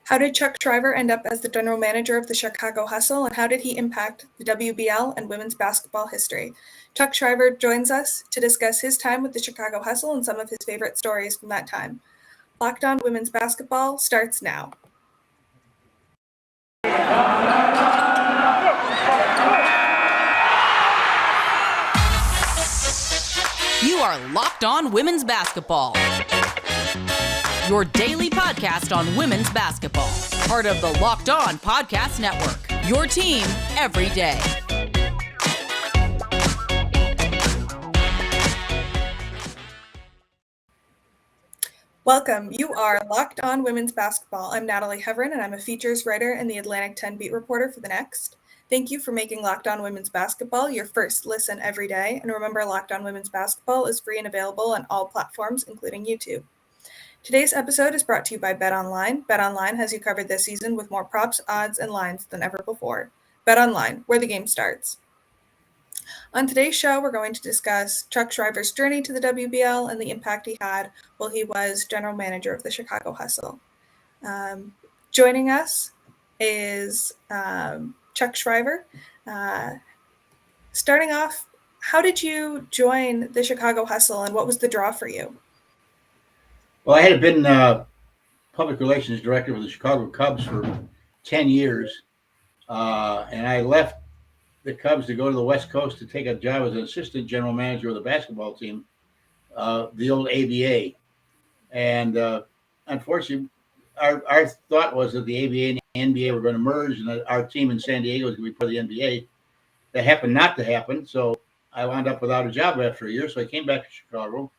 How did Chuck Shriver end up as the general manager of the Chicago Hustle, and how did he impact the WBL and women's basketball history? Chuck Shriver joins us to discuss his time with the Chicago Hustle and some of his favorite stories from that time. Locked On Women's Basketball starts now. You are Locked On Women's Basketball, your daily podcast on women's basketball. Part of the Locked On Podcast Network, your team every day. Welcome. You are Locked On Women's Basketball. I'm Natalie Heavren, and I'm a features writer and the Atlantic 10 beat reporter for The Next. Thank you for making Locked On Women's Basketball your first listen every day. And remember, Locked On Women's Basketball is free and available on all platforms, including YouTube. Today's episode is brought to you by BetOnline. BetOnline has you covered this season with more props, odds, and lines than ever before. BetOnline, where the game starts. On today's show, we're going to discuss Chuck Shriver's journey to the WBL and the impact he had while he was general manager of the Chicago Hustle. Joining us is Chuck Shriver. Starting off, how did you join the Chicago Hustle and what was the draw for you? Well, I had been public relations director for the Chicago Cubs for 10 years, and I left the Cubs to go to the West Coast to take a job as an assistant general manager of the basketball team, the old ABA. And unfortunately, our thought was that the ABA and the NBA were going to merge and that our team in San Diego was going to be part of the NBA. That happened not to happen, so I wound up without a job after a year. So I came back to Chicago,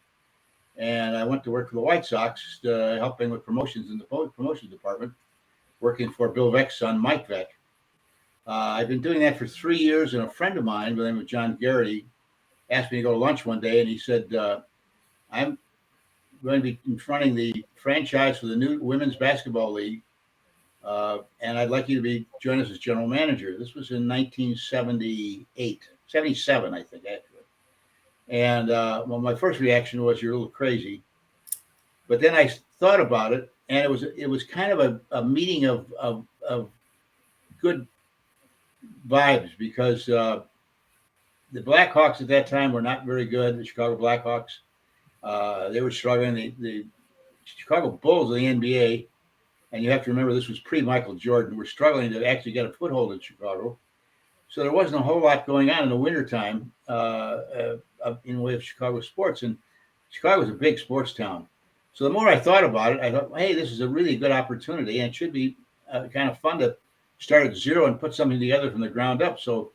and I went to work for the White Sox, helping with promotions in the promotions department, working for Bill Veck's son, Mike Veck. I've been doing that for 3 years, and a friend of mine by the name of John Garrity asked me to go to lunch one day, and he said, I'm going to be confronting the franchise for the new Women's Basketball League, and I'd like you to join us as general manager. This was in 77, I think, actually. And well, my first reaction was, you're a little crazy. But then I thought about it, and it was kind of a meeting of good vibes, because the Blackhawks at that time were not very good. The Chicago Blackhawks, they were struggling. The Chicago Bulls of the NBA, and you have to remember this was pre-Michael Jordan, were struggling to actually get a foothold in Chicago. So there wasn't a whole lot going on in the wintertime in the way of Chicago sports. And Chicago is a big sports town. So the more I thought about it, I thought, hey, this is a really good opportunity, and it should be kind of fun to start at zero and put something together from the ground up. So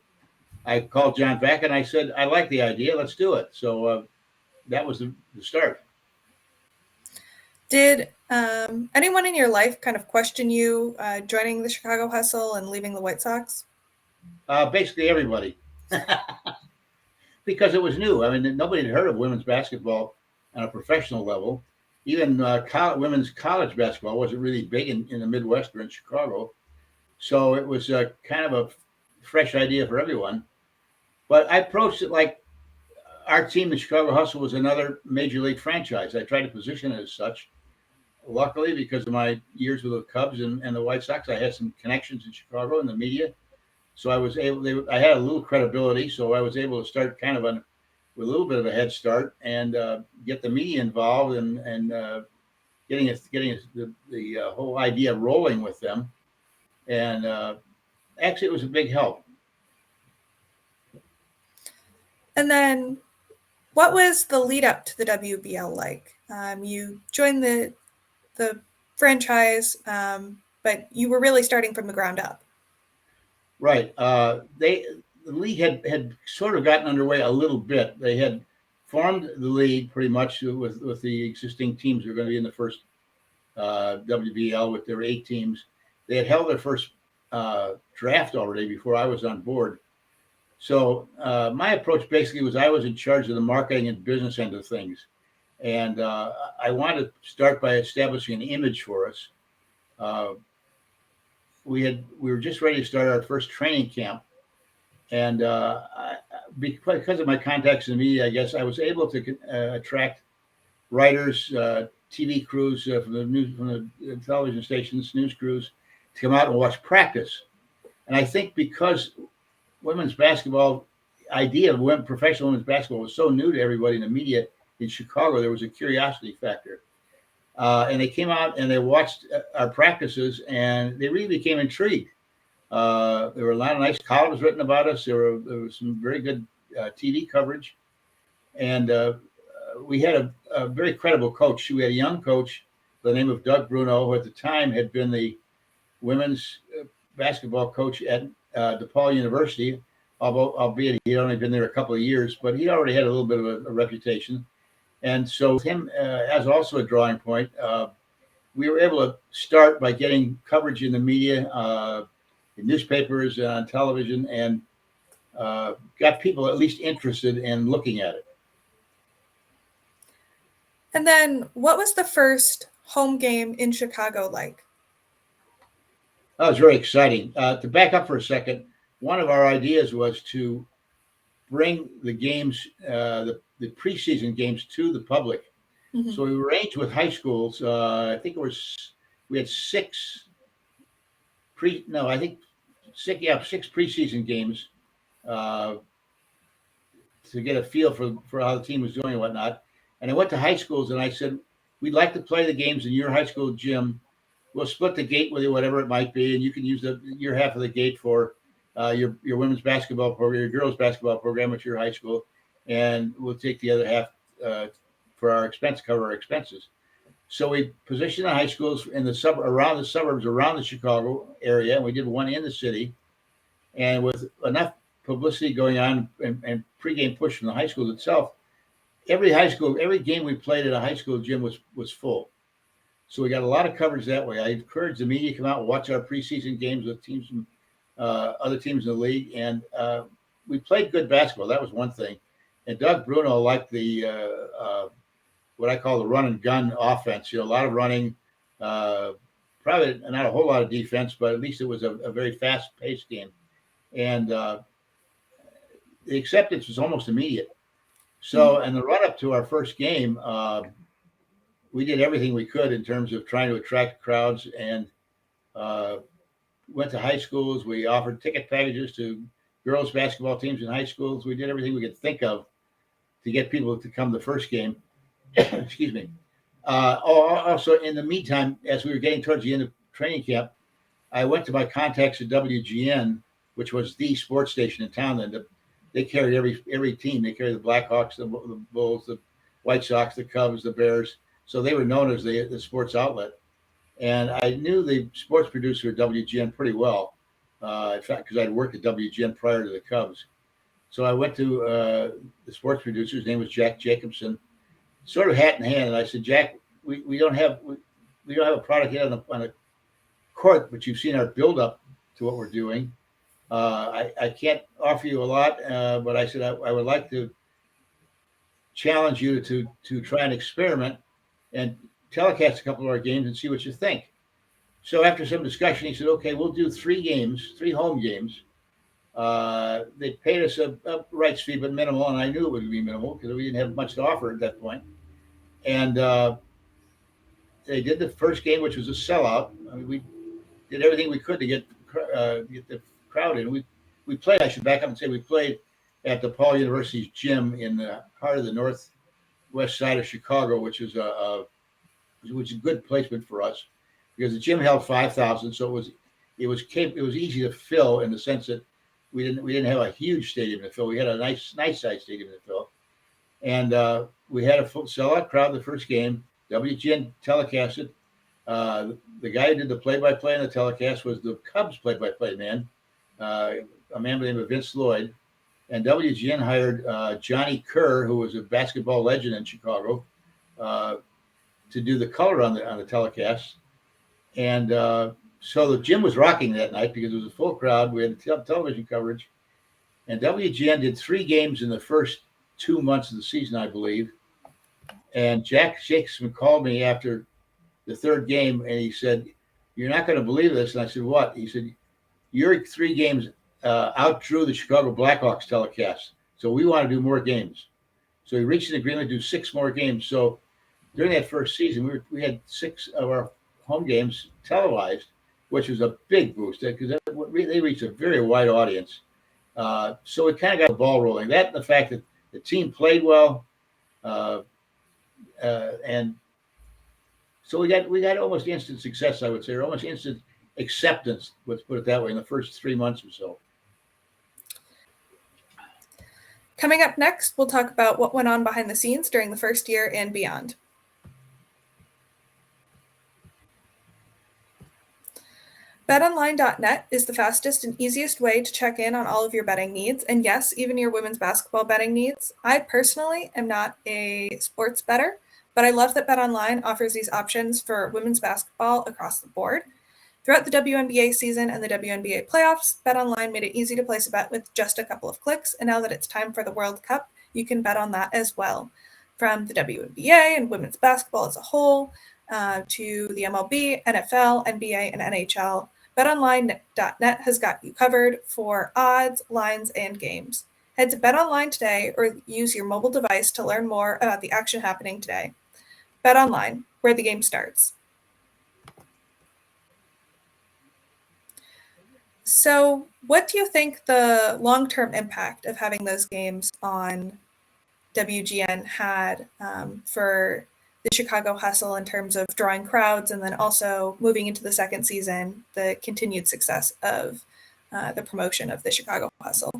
I called John back and I said, I like the idea. Let's do it. So that was the start. Did anyone in your life kind of question you joining the Chicago Hustle and leaving the White Sox? Basically everybody, because it was new. I mean, nobody had heard of women's basketball on a professional level. Even women's college basketball wasn't really big in the Midwest or in Chicago. So it was kind of a fresh idea for everyone. But I approached it like our team, the Chicago Hustle, was another major league franchise. I tried to position it as such. Luckily, because of my years with the Cubs and the White Sox, I had some connections in Chicago in the media. So I was I had a little credibility, so I was able to start kind of with a little bit of a head start and get the media involved and getting the whole idea rolling with them. And actually, it was a big help. And then what was the lead up to the WBL like? You joined the franchise, but you were really starting from the ground up. Right. The league had sort of gotten underway a little bit. They had formed the league pretty much with the existing teams who were going to be in the first WBL with their 8 teams. They had held their first draft already before I was on board. So my approach basically was I was in charge of the marketing and business end of things. And I wanted to start by establishing an image for us. We were just ready to start our first training camp. And because of my contacts in the media, I guess I was able to attract writers, TV crews, from the television stations, news crews, to come out and watch practice. And I think because women's basketball idea of professional women's basketball was so new to everybody in the media in Chicago, there was a curiosity factor. And they came out and they watched our practices, and they really became intrigued. There were a lot of nice columns written about us. There was some very good TV coverage, and we had a very credible coach. We had a young coach by the name of Doug Bruno, who at the time had been the women's basketball coach at DePaul University, albeit he'd only been there a couple of years, but he already had a little bit of a reputation. And so him as also a drawing point, we were able to start by getting coverage in the media, in newspapers, on television, and got people at least interested in looking at it. And then what was the first home game in Chicago like? That was very exciting. To back up for a second, one of our ideas was to bring the games, the preseason games, to the public. Mm-hmm. So we arranged with high schools. I think we had six preseason games to get a feel for how the team was doing and whatnot. And I went to high schools and I said, we'd like to play the games in your high school gym. We'll split the gate with you, whatever it might be, and you can use your half of the gate for your women's basketball program, your girls' basketball program at your high school, and we'll take the other half for our cover our expenses. So we positioned the high schools in the suburbs around the Chicago area, and we did one in the city. And with enough publicity going on and pregame push from the high school itself, every game we played at a high school gym was full. So we got a lot of coverage that way. I encourage the media to come out and watch our preseason games with teams from other teams in the league. And we played good basketball. That was one thing. And Doug Bruno liked the what I call the run and gun offense. A lot of running, probably not a whole lot of defense, but at least it was a very fast-paced game. And the acceptance was almost immediate. So in the run-up to our first game, we did everything we could in terms of trying to attract crowds, and went to high schools. We offered ticket packages to girls basketball teams in high schools. We did everything we could think of to get people to come to the first game. Excuse me. Also, in the meantime, as we were getting towards the end of training camp, I went to my contacts at WGN, which was the sports station in town. And they carried every team. They carried the Blackhawks, the Bulls, the White Sox, the Cubs, the Bears. So they were known as the sports outlet. And I knew the sports producer at WGN pretty well, in fact, because I'd worked at WGN prior to the Cubs. So I went to the sports producer. His name was Jack Jacobson, sort of hat in hand. And I said, Jack, we don't have a product yet on a court, but you've seen our build up to what we're doing. I can't offer you a lot, but I said I would like to challenge you to try and experiment and telecast a couple of our games and see what you think. So after some discussion, he said, okay, we'll do 3 home games. They paid us a rights fee, but minimal, and I knew it would be minimal because we didn't have much to offer at that point. And they did the first game, which was a sellout. I mean, we did everything we could to get the crowd in. We played, I should back up and say, we played at DePaul University's gym in the heart of the northwest side of Chicago, which is a good placement for us because the gym held 5,000, so it was easy to fill in the sense that we didn't have a huge stadium to fill. We had a nice sized stadium to fill, and we had a full sellout crowd the first game. WGN telecasted. The guy who did the play-by-play on the telecast was the Cubs play-by-play man, a man by the name of Vince Lloyd. And WGN hired Johnny Kerr, who was a basketball legend in Chicago, to do the color on the telecast. And so the gym was rocking that night because it was a full crowd. We had television coverage. And WGN did 3 games in the first 2 months of the season, I believe. And Jack Jacobson called me after the 3rd game, and he said, "You're not going to believe this." And I said, "What?" He said, "Your 3 games outdrew the Chicago Blackhawks telecast. So we want to do more games." So he reached an agreement to do 6 more games. So during that first season, we had 6 of our home games televised, which was a big boost because they reached a very wide audience. So it kind of got the ball rolling. That and the fact that the team played well, uh, and so we got almost instant success, I would say, or almost instant acceptance. Let's put it that way. In the first 3 months or so. Coming up next, we'll talk about what went on behind the scenes during the first year and beyond. BetOnline.net is the fastest and easiest way to check in on all of your betting needs, and yes, even your women's basketball betting needs. I personally am not a sports bettor, but I love that BetOnline offers these options for women's basketball across the board. Throughout the WNBA season and the WNBA playoffs, BetOnline made it easy to place a bet with just a couple of clicks, and now that it's time for the World Cup, you can bet on that as well. From the WNBA and women's basketball as a whole, to the MLB, NFL, NBA, and NHL, BetOnline.net has got you covered for odds, lines, and games. Head to BetOnline today or use your mobile device to learn more about the action happening today. BetOnline, where the game starts. So, what do you think the long-term impact of having those games on WGN had for the Chicago Hustle in terms of drawing crowds, and then also moving into the second season, the continued success of the promotion of the Chicago Hustle?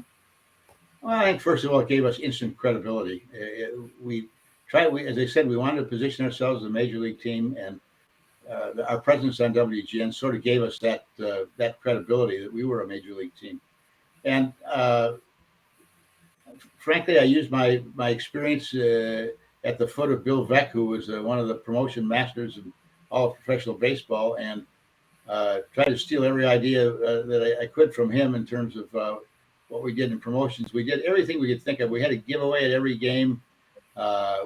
Well, I think first of all, it gave us instant credibility. As I said, we wanted to position ourselves as a major league team, and our presence on WGN sort of gave us that credibility that we were a major league team. And frankly, I used my experience at the foot of Bill Veeck, who was one of the promotion masters of all of professional baseball, and tried to steal every idea that I could from him in terms of what we did in promotions. We did everything we could think of. We had a giveaway at every game.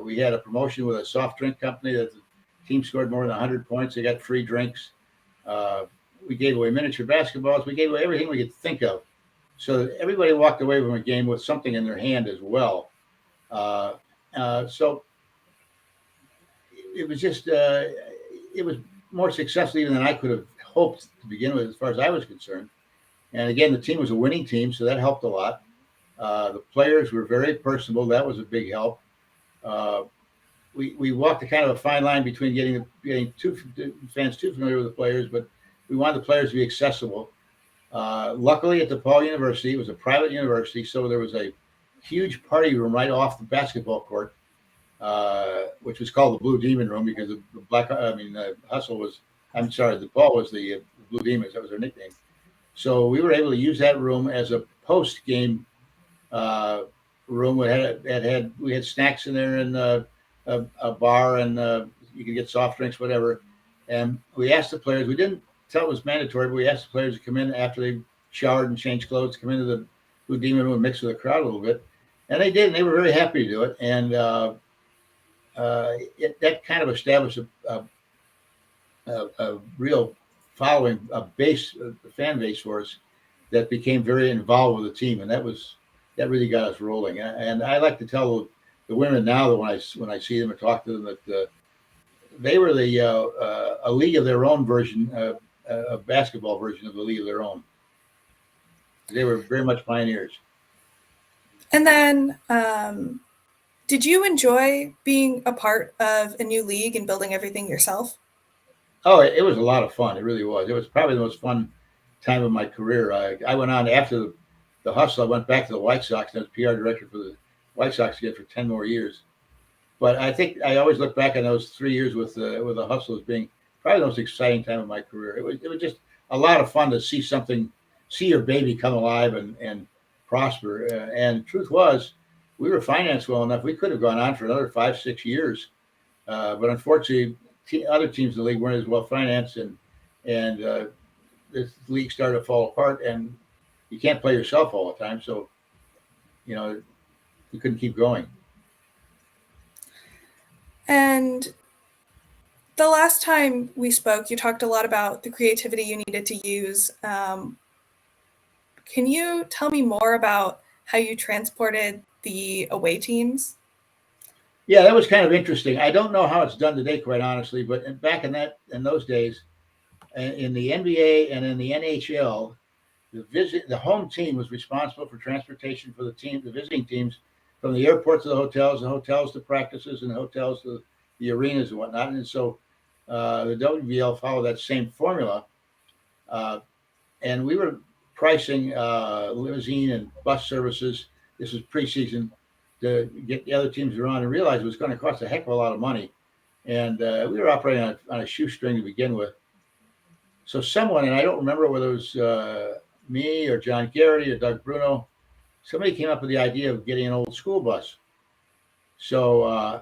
We had a promotion with a soft drink company that the team scored more than 100 points. They got free drinks. We gave away miniature basketballs. We gave away everything we could think of. So everybody walked away from a game with something in their hand as well. So it was just, it was more successful even than I could have hoped to begin with, as far as I was concerned. And again, the team was a winning team, so that helped a lot. The players were very personable. That was a big help. We walked a kind of a fine line between getting fans too familiar with the players, but we wanted the players to be accessible. Luckily, at DePaul University, it was a private university, so there was a huge party room right off the basketball court, which was called the Blue Demon Room because the Hustle was, DePaul was the Blue Demons. That was their nickname. So we were able to use that room as a post-game room. We had snacks in there and a bar, and you could get soft drinks, whatever. And we asked the players, we didn't tell it was mandatory, but we asked the players to come in after they showered and changed clothes, come into the Blue Demon room and mix with the crowd a little bit. And they did, and they were very happy to do it. And that kind of established a real following, a fan base for us that became very involved with the team. And that really got us rolling. And I like to tell the women now that when I see them and talk to them that they were a league of their own version, a basketball version of the league of their own. They were very much pioneers. And then, did you enjoy being a part of a new league and building everything yourself? Oh, it was a lot of fun. It really was. It was probably the most fun time of my career. I went on after the Hustle. I went back to the White Sox and I was PR director for the White Sox again for 10 more years. But I think I always look back on those 3 years with the Hustle as being probably the most exciting time of my career. It was just a lot of fun to see your baby come alive and prosper. And truth was, we were financed well enough. We could have gone on for another 5-6 years. But unfortunately, other teams in the league weren't as well financed, and this league started to fall apart. And you can't play yourself all the time, so you couldn't keep going. And the last time we spoke, you talked a lot about the creativity you needed to use. Can you tell me more about how you transported the away teams? Yeah, that was kind of interesting. I don't know how it's done today, quite honestly, but back in those days, in the NBA and in the NHL, the home team was responsible for transportation for the visiting teams, from the airport to the hotels, and hotels to practices, and hotels to the arenas and whatnot. And so the WBL followed that same formula, uh, and we were pricing limousine and bus services. This was preseason to get the other teams around, and realized it was going to cost a heck of a lot of money. And we were operating on a shoestring to begin with. So someone, and I don't remember whether it was me or John Garrity or Doug Bruno, somebody came up with the idea of getting an old school bus. So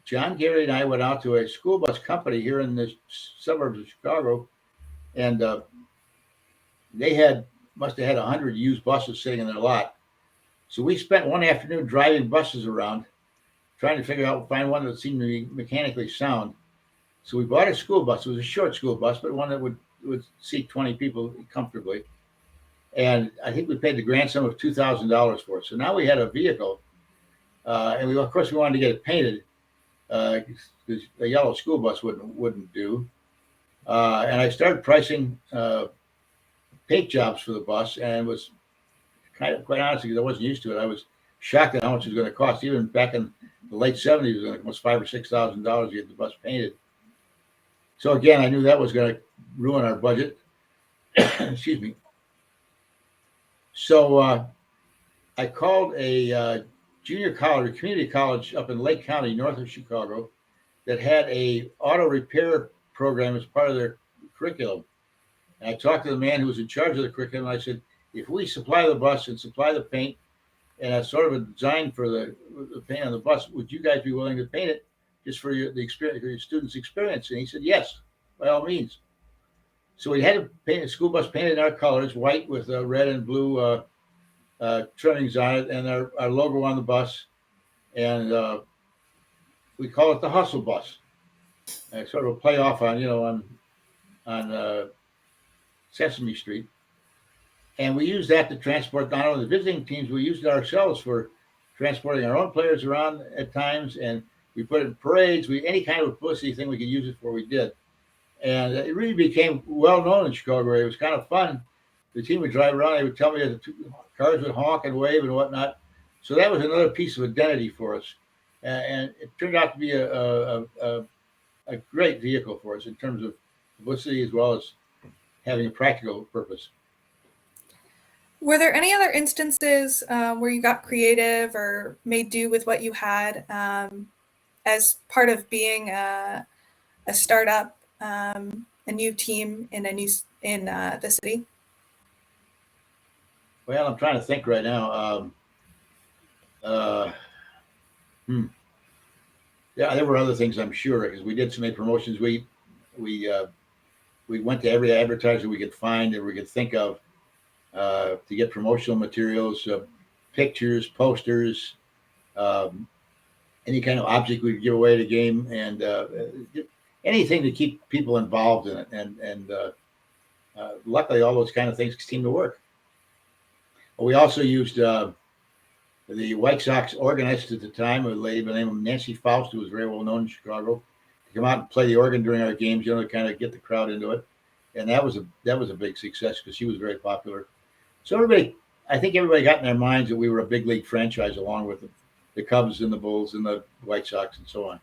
John Garrity and I went out to a school bus company here in the suburbs of Chicago, and they must have had 100 used buses sitting in their lot. So we spent one afternoon driving buses around, trying to find one that seemed to be mechanically sound. So we bought a school bus. It was a short school bus, but one that would seat 20 people comfortably. And I think we paid the grand sum of $2,000 for it. So now we had a vehicle, and of course we wanted to get it painted because a yellow school bus wouldn't do. And I started pricing paint jobs for the bus, and was kind of, quite honestly, because I wasn't used to it, I was shocked at how much it was going to cost. Even back in the late '70s, it was going to cost $5,000 or $6,000 to get the bus painted. So again, I knew that was going to ruin our budget. Excuse me. So I called a junior college, community college up in Lake County, north of Chicago, that had a auto repair program as part of their curriculum. And I talked to the man who was in charge of the curriculum. And I said, if we supply the bus and supply the paint, and a sort of a design for the paint on the bus, would you guys be willing to paint it just for the experience, for your students' experience? And he said, yes, by all means. So we had to paint a school bus painted in our colors, white with red and blue trimmings on it, and our logo on the bus. And we call it the Hustle Bus. Sort of a play off on, on Sesame Street. And we used that to transport not only the visiting teams, we used it ourselves for transporting our own players around at times. And we put it in parades, any kind of publicity thing we could use it for, we did. And it really became well known in Chicago area. It was kind of fun. The team would drive around, they would tell me that the cars would honk and wave and whatnot. So that was another piece of identity for us. And it turned out to be a great vehicle for us in terms of publicity as well as having a practical purpose. Were there any other instances where you got creative or made do with what you had as part of being a startup, a new team in the city? Well, I'm trying to think right now. Yeah, there were other things, I'm sure, because we did so many promotions. We went to every advertiser we could find and we could think of to get promotional materials, pictures, posters, any kind of object we'd give away at a game, and anything to keep people involved in it. And luckily, all those kind of things seemed to work. We also used the White Sox organist at the time, a lady by the name of Nancy Faust, who was very well known in Chicago, to come out and play the organ during our games, to kind of get the crowd into it. And that was a big success because she was very popular. So I think everybody got in their minds that we were a big league franchise, along with the Cubs and the Bulls and the White Sox and so on.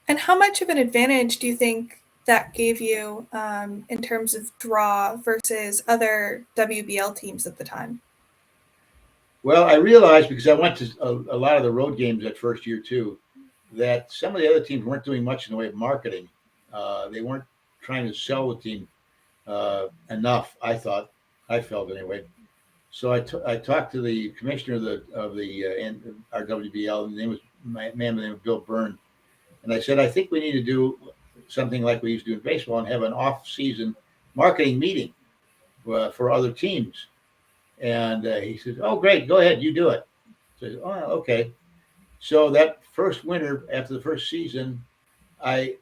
And how much of an advantage do you think that gave you in terms of draw versus other WBL teams at the time? Well, I realized, because I went to a lot of the road games that first year too, that some of the other teams weren't doing much in the way of marketing. They weren't trying to sell the team enough, I felt anyway. So I talked to the commissioner of the our WBL, and his name was man by the name of Bill Byrne, and I said, I think we need to do something like we used to do in baseball and have an off-season marketing meeting for other teams. And he said, oh, great, go ahead, you do it. So I said, oh, okay. So that first winter, after the first season, I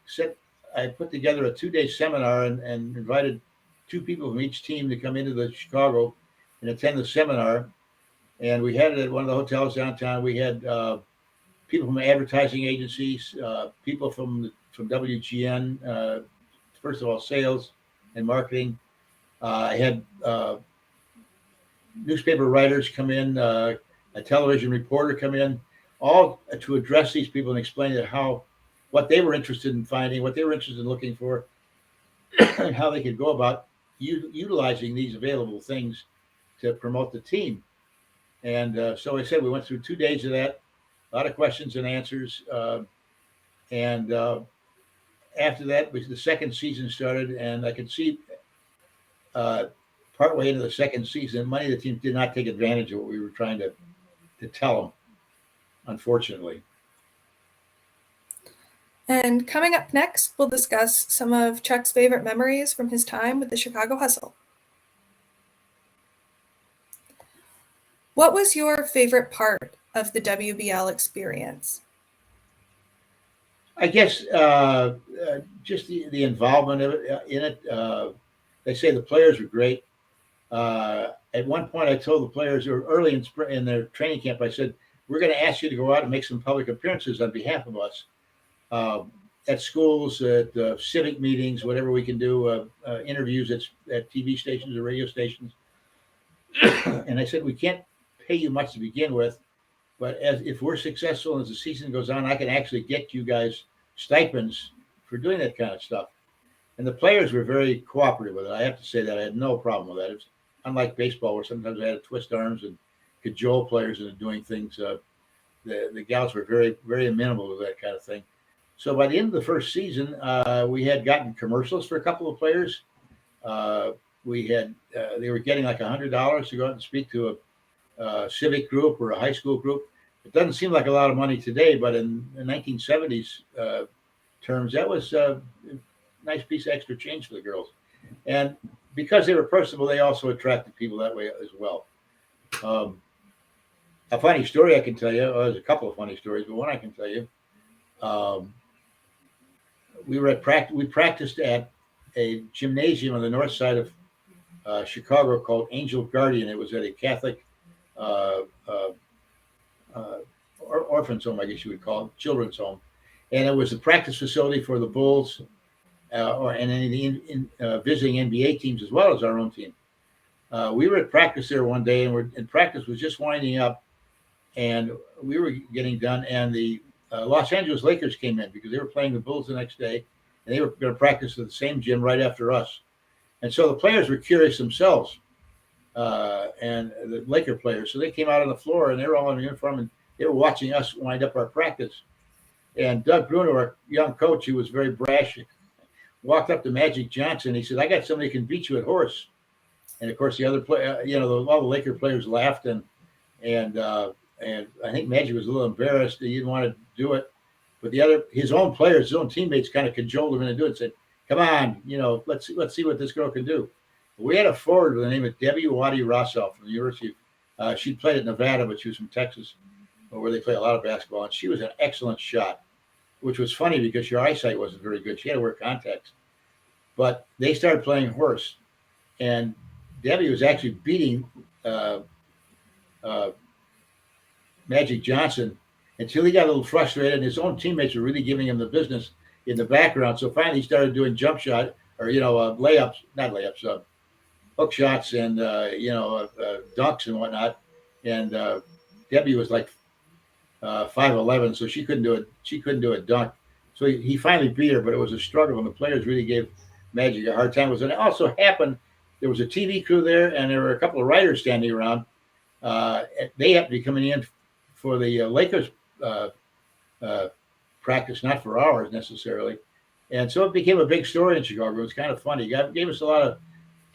put together a 2-day seminar and invited 2 people from each team to come into the Chicago and attend the seminar. And we had it at one of the hotels downtown. We had people from advertising agencies, people from WGN. First of all, sales and marketing. I had newspaper writers come in, a television reporter come in, all to address these people and explain what they were interested in finding, what they were interested in looking for, and how they could go about utilizing these available things to promote the team. And so I said we went through 2 days of that, a lot of questions and answers. And after that, the second season started, and I could see partway into the second season, many of the teams did not take advantage of what we were trying to tell them, unfortunately. And coming up next, we'll discuss some of Chuck's favorite memories from his time with the Chicago Hustle. What was your favorite part of the WBL experience? I guess just the involvement of it, in it. They say the players were great. At one point, I told the players early in their training camp, I said, we're going to ask you to go out and make some public appearances on behalf of us at schools, at civic meetings, whatever we can do, interviews at TV stations or radio stations. And I said, we can't pay you much to begin with, but if we're successful as the season goes on, I can actually get you guys stipends for doing that kind of stuff. And the players were very cooperative with it. I have to say that I had no problem with that. It's unlike baseball, where sometimes I had to twist arms and cajole players into doing things. The gals were very, very amenable to that kind of thing. So by the end of the first season, we had gotten commercials for a couple of players. They were getting like $100 to go out and speak to a civic group or a high school group. It doesn't seem like a lot of money today, but in the 1970s terms, that was a nice piece of extra change for the girls. And because they were personable, they also attracted people that way as well. A funny story I can tell you, there's a couple of funny stories, but one I can tell you. We practiced at a gymnasium on the north side of Chicago called Angel Guardian. It was at a Catholic orphan's home, I guess you would call it, children's home. And it was a practice facility for the Bulls and any of the visiting NBA teams as well as our own team. We were at practice there one day, and practice was just winding up, and we were getting done, and the Los Angeles Lakers came in because they were playing the Bulls the next day, and they were going to practice at the same gym right after us. And so the players were curious themselves, and the Laker players. So they came out on the floor, and they were all in uniform, and they were watching us wind up our practice. And Doug Bruno, our young coach, who was very brash, walked up to Magic Johnson. He said, "I got somebody who can beat you at horse." And of course, the other player, all the Laker players laughed, and I think Magic was a little embarrassed. He didn't want to do it, but his own players, his own teammates, kind of cajoled him into doing it. Said, "Come on, let's see what this girl can do." We had a forward with the name of Debra Waddy Rossow from the University. She played at Nevada, but she was from Texas, where they play a lot of basketball, and she was an excellent shot, which was funny because your eyesight wasn't very good. She had to wear contacts. But they started playing horse, and Debbie was actually beating Magic Johnson until he got a little frustrated, and his own teammates were really giving him the business in the background. So finally, he started doing jump shot or layups, not layups, hook shots and dunks and whatnot. And Debbie was like 5'11", so she couldn't do it. She couldn't do a dunk. So he finally beat her, but it was a struggle, and the players really gave Magic a hard time. It also happened there was a TV crew there, and there were a couple of writers standing around. They happened to be coming in for the Lakers practice, not for ours necessarily. And so it became a big story in Chicago. It was kind of funny. It gave us a lot of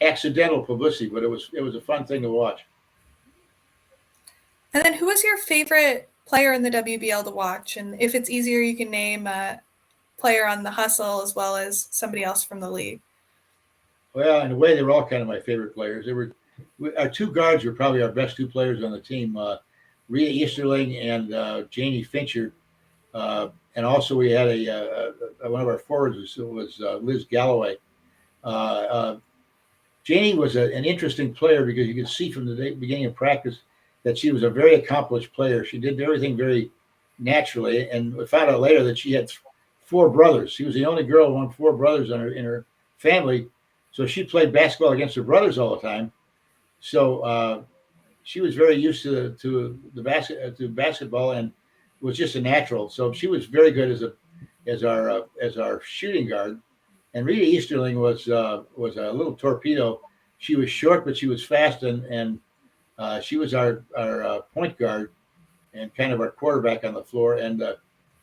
accidental publicity, but it was a fun thing to watch. And then who was your favorite player in the WBL to watch? And if it's easier, you can name a player on the Hustle as well as somebody else from the league. Well, in a way, they were all kind of my favorite players. Our two guards were probably our best two players on the team, Rita Easterling and Janie Fincher. And also we had one of our forwards was Liz Galloway. Janie was an interesting player because you could see from the beginning of practice that she was a very accomplished player. She did everything very naturally. And we found out later that she had 4 brothers. She was the only girl among 4 brothers in her family. So she played basketball against her brothers all the time. So she was very used to basketball and was just a natural. So she was very good as our shooting guard. And Rita Easterling was a little torpedo. She was short, but she was fast, and she was our point guard and kind of our quarterback on the floor. And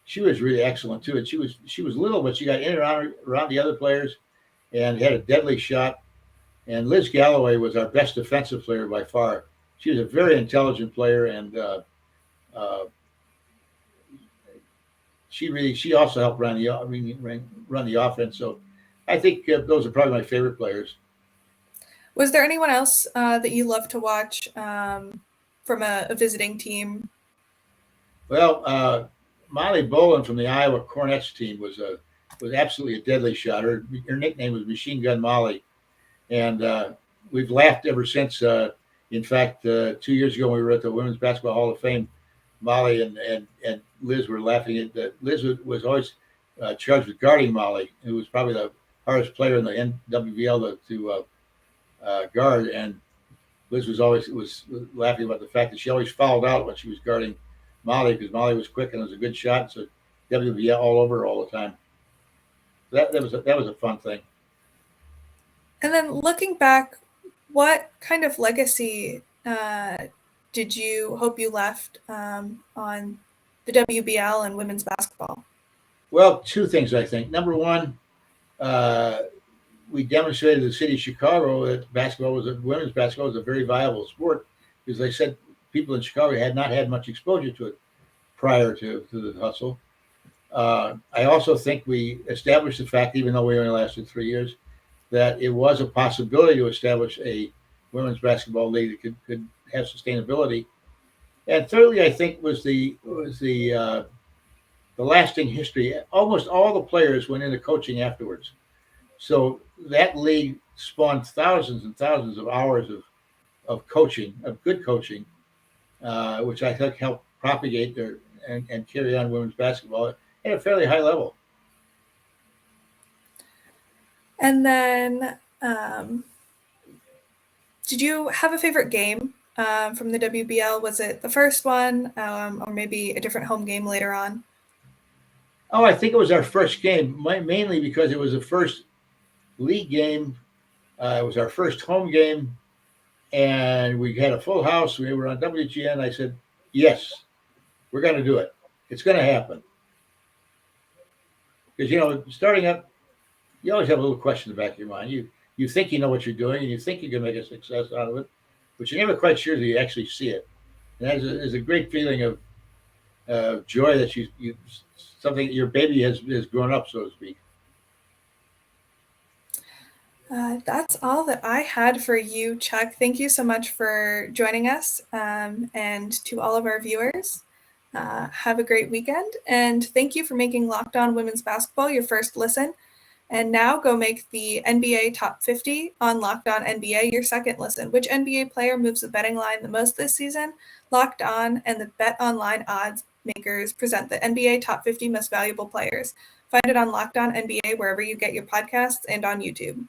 she was really excellent too. And she was little, but she got in and around the other players and had a deadly shot. And Liz Galloway was our best defensive player by far. She was a very intelligent player, and uh, she also helped run the offense. So I think those are probably my favorite players. Was there anyone else that you love to watch from a visiting team? Well, Molly Bolin from the Iowa Cornets team was absolutely a deadly shot. Her nickname was Machine Gun Molly, and we've laughed ever since. In fact, 2 years ago when we were at the Women's Basketball Hall of Fame, Molly and Liz were laughing at that. Liz was always charged with guarding Molly, who was probably the hardest player in the WBL to guard. And Liz was laughing about the fact that she always fouled out when she was guarding Molly because Molly was quick and it was a good shot. So WBL all over her all the time. That was a fun thing. And then looking back, what kind of legacy did you hope you left on the WBL and women's basketball? Well, 2 things, I think. Number one, we demonstrated to the city of Chicago that women's basketball was a very viable sport because they said people in Chicago had not had much exposure to it prior to the hustle. I also think we established the fact, even though we only lasted 3 years, that it was a possibility to establish a women's basketball league that could have sustainability. And thirdly, I think was the lasting history. Almost all the players went into coaching afterwards. So that league spawned thousands and thousands of hours of coaching, of good coaching, which I think helped propagate and carry on women's basketball at a fairly high level. And then, did you have a favorite game from the WBL? Was it the first one, or maybe a different home game later on? Oh, I think it was our first game, mainly because it was the first league game. It was our first home game, and we had a full house. We were on WGN. I said, yes, we're going to do it. It's going to happen. Because, starting up, you always have a little question in the back of your mind. You think you know what you're doing, and you think you can make a success out of it, but you're never quite sure that you actually see it. And that is a great feeling of joy that something your baby has grown up, so to speak. That's all that I had for you, Chuck. Thank you so much for joining us, and to all of our viewers. Have a great weekend, and thank you for making Locked On Women's Basketball your first listen. And now go make the NBA Top 50 on Locked On NBA your second listen. Which NBA player moves the betting line the most this season? Locked On and the Bet Online odds makers present the NBA Top 50 most valuable players. Find it on Locked On NBA wherever you get your podcasts and on YouTube.